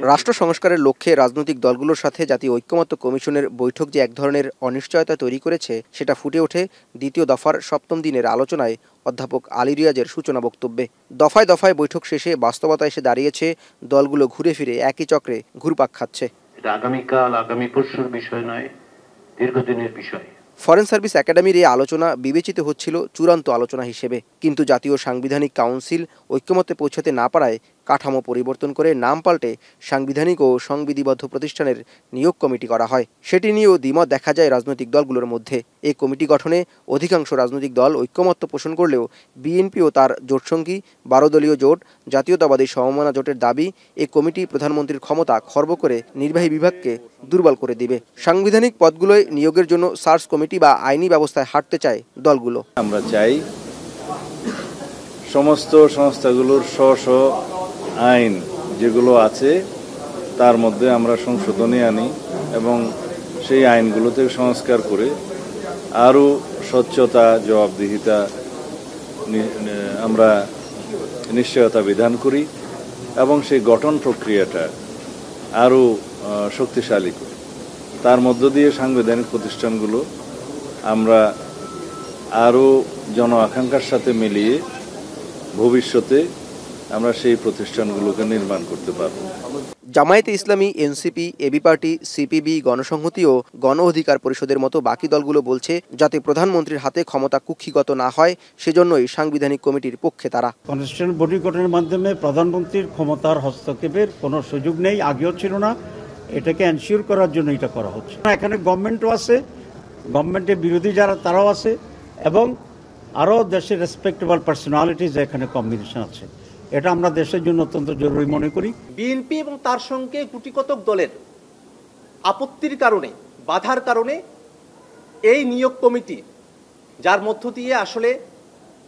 রাষ্ট্র সংস্কারের লক্ষ্যে রাজনৈতিক দলগুলোর সাথে জাতীয় ঐক্যমত্য কমিশনের বৈঠক যে এক ধরনের অনিশ্চয়তা তৈরি করেছে সেটা ফুটে ওঠে দ্বিতীয় দফার সপ্তম দিনের আলোচনায় অধ্যাপক আলী রিয়াজের সূচনা বক্তব্যে। দফায় দফায় বৈঠক শেষে বাস্তবতা এসে দাঁড়িয়েছে দলগুলো ঘুরে ফিরে একই চক্রে ঘুরপাক খাচ্ছে। এটা আগামীকাল আগামী পরশুর বিষয় নয়, দীর্ঘদিনের বিষয়। ফরেন সার্ভিস একাডেমির এই আলোচনা বিবেচিত হচ্ছিল চূড়ান্ত আলোচনা হিসেবে, কিন্তু জাতীয় সাংবিধানিক কাউন্সিল ঐক্যমত্যে পৌঁছাতে না পারায় কাঠামো পরিবর্তন করে নাম পাল্টে সাংবিধানিক ও সংবিধিবদ্ধ প্রতিষ্ঠানের নিয়োগ কমিটি করা হয়। সেটি নিয়েও দ্বিমত দেখা যায় রাজনৈতিক দলগুলোর মধ্যে। এই কমিটি গঠনে অধিকাংশ রাজনৈতিক দল ঐক্যমত্য পোষণ করলেও বিএনপি ও তার জোটসঙ্গী 12 দলীয় জোট জাতীয়তাবাদী সমমনা জোটের দাবি এই কমিটি প্রধানমন্ত্রীর ক্ষমতা খর্ব করে নির্বাহী বিভাগকে দুর্বল করে দিবে। সাংবিধানিক পদগুলোয় নিয়োগের জন্য সার্চ কমিটি বা আইনি ব্যবস্থায় হাঁটতে চায় দলগুলো। আমরা চাই সমস্ত সংস্থাগুলোর স্ব আইন যেগুলো আছে তার মধ্যে আমরা সংশোধনী আনি এবং সেই আইনগুলোতে সংস্কার করে আরও স্বচ্ছতা, জবাবদিহিতা আমরা নিশ্চয়তা বিধান করি এবং সেই গঠন প্রক্রিয়াটা আরও শক্তিশালী করি। তার মধ্য দিয়ে সাংবিধানিক প্রতিষ্ঠানগুলো আমরা আরও জন আকাঙ্ক্ষার সাথে মিলিয়ে ভবিষ্যতে আমরা সেই প্রতিষ্ঠানগুলোকে নির্মাণ করতে পারব। জামায়াতে ইসলামী, এনসিপি, এবি পার্টি, সিপিবি, গণসংহতি ও গণ অধিকার পরিষদের মতো বাকি দলগুলো বলছে যাতে প্রধানমন্ত্রীর হাতে ক্ষমতা কুক্ষিগত না হয় সেজন্যই সাংবিধানিক কমিটির পক্ষে তারা। কনস্টিটিউশনাল বডি গঠনের মাধ্যমে প্রধানমন্ত্রীর ক্ষমতার হস্তক্ষেপের কোনো সুযোগ নেই, আগেও ছিল না। এটাকে এনশিওর করার জন্য এটা করা হচ্ছে। এখানে গভর্নমেন্টও আছে, গভর্নমেন্টের বিরোধী যারা তারাও আছে এবং আরও দেশের রেসপেক্টেবল পার্সোনালিটিজ এখানে কম্বিনেশন আছে। এটা আমরা দেশের জন্য অত্যন্ত জরুরি মনে করি। বিএনপি এবং তার সঙ্গে গুটিকতক দলের আপত্তির কারণে, বাধার কারণে এই নিয়োগ কমিটি, যার মধ্য দিয়ে আসলে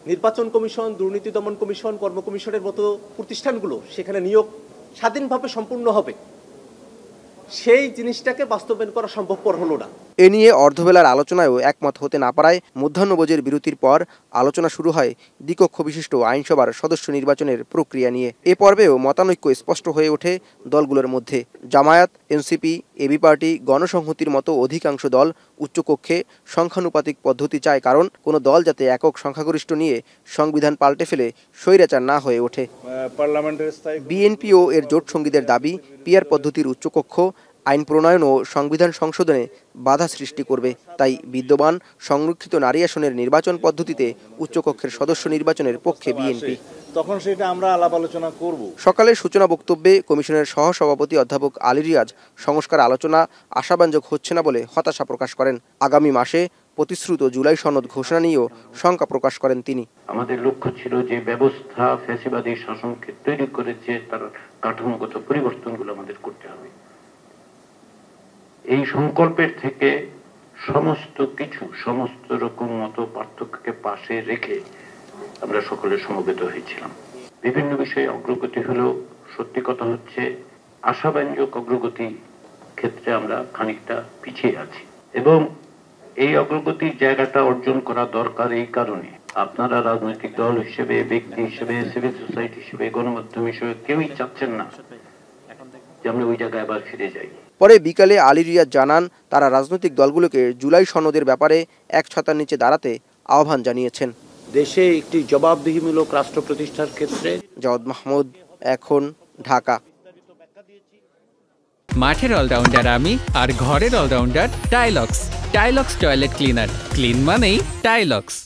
নির্বাচন কমিশন, দুর্নীতি দমন কমিশন, কর্ম কমিশনের মতো প্রতিষ্ঠানগুলো সেখানে নিয়োগ স্বাধীনভাবে সম্পূর্ণ হবে, সেই জিনিসটাকে বাস্তবায়ন করা সম্ভবপর হলো না। এ নিয়ে অর্ধবেলার আলোচনায়ও একমত হতে না পারায় মধ্যাহ্নভোজের বিরতির পর আলোচনা শুরু হয় দ্বিকক্ষ বিশিষ্ট আইনসভার সদস্য নির্বাচনের প্রক্রিয়া নিয়ে। এ পর্বেও মতানৈক্য স্পষ্ট হয়ে ওঠে দলগুলোর মধ্যে। জামায়াত, এনসিপি, এবি পার্টি, গণসংহতির মতো অধিকাংশ দল উচ্চকক্ষে সংখ্যানুপাতিক পদ্ধতি চায়, কারণ কোনো দল যাতে একক সংখ্যাগরিষ্ঠ নিয়ে সংবিধান পাল্টে ফেলে স্বৈরাচার না হয়ে ওঠে। বিএনপি ও এর জোট সঙ্গীদের দাবি পিয়ার পদ্ধতির উচ্চকক্ষ আইন প্রণয়ন ও সংবিধান সংশোধনে বাধা সৃষ্টি করবে। তাই বিদ্যমান সংরক্ষিত নারী আসনের নির্বাচন পদ্ধতিতে উচ্চকক্ষের সদস্য নির্বাচনের পক্ষে বিএনপি। তখন সেটা আমরা আলাপ আলোচনা করব। সকালে সূচনা বক্তব্যে কমিশনের সহসভাপতি অধ্যাপক আলী রিয়াজ সংস্কার আলোচনা আশাব্যঞ্জক হচ্ছে না বলে হতাশা প্রকাশ করেন। আগামী মাসে প্রতিশ্রুত জুলাই সনদ ঘোষণা নিয়েও শঙ্কা প্রকাশ করেন তিনি। আমাদের লক্ষ্য ছিল যে ব্যবস্থা ফ্যাসিবাদী শাসনকে তৈরি করেছে তার কাঠামোগত পরিবর্তনগুলো আমাদের করতে হবে। এই সংকল্পের থেকে সমস্ত কিছু, সমস্ত রকম মত পার্থক্যকে পাশে রেখে আমরা সকলে সমবেত হয়েছিলাম। বিভিন্ন বিষয়ে অগ্রগতি হলেও সত্যি কথা হচ্ছে আশাব্যঞ্জক অগ্রগতি ক্ষেত্রে আমরা খানিকটা পিছিয়ে আছি এবং এই অগ্রগতির জায়গাটা অর্জন করা দরকার। এই কারণে আপনারা রাজনৈতিক দল হিসেবে, ব্যক্তি হিসেবে, সিভিল সোসাইটি হিসেবে, গণমাধ্যম হিসেবে কেউই চাচ্ছেন না যে আমরা ওই জায়গায় আবার ফিরে যাই। পরে বিকালে আলী রিয়াজ জানান তারা রাজনৈতিক দলগুলোকে জুলাই সনদের ব্যাপারে এক ছাতার নিচে দাঁড়াতে আহ্বান জানিয়েছেন। দেশে একটি জবাবদিহিমূলক রাষ্ট্র প্রতিষ্ঠার ক্ষেত্রে। জাওয়াদ মাহমুদ, এখন, ঢাকা। মাঠের অলরাউন্ডার আমি, আর ঘরের allrounder Tilex. Tilex toilet cleaner, clean মানেই টাইলক্স।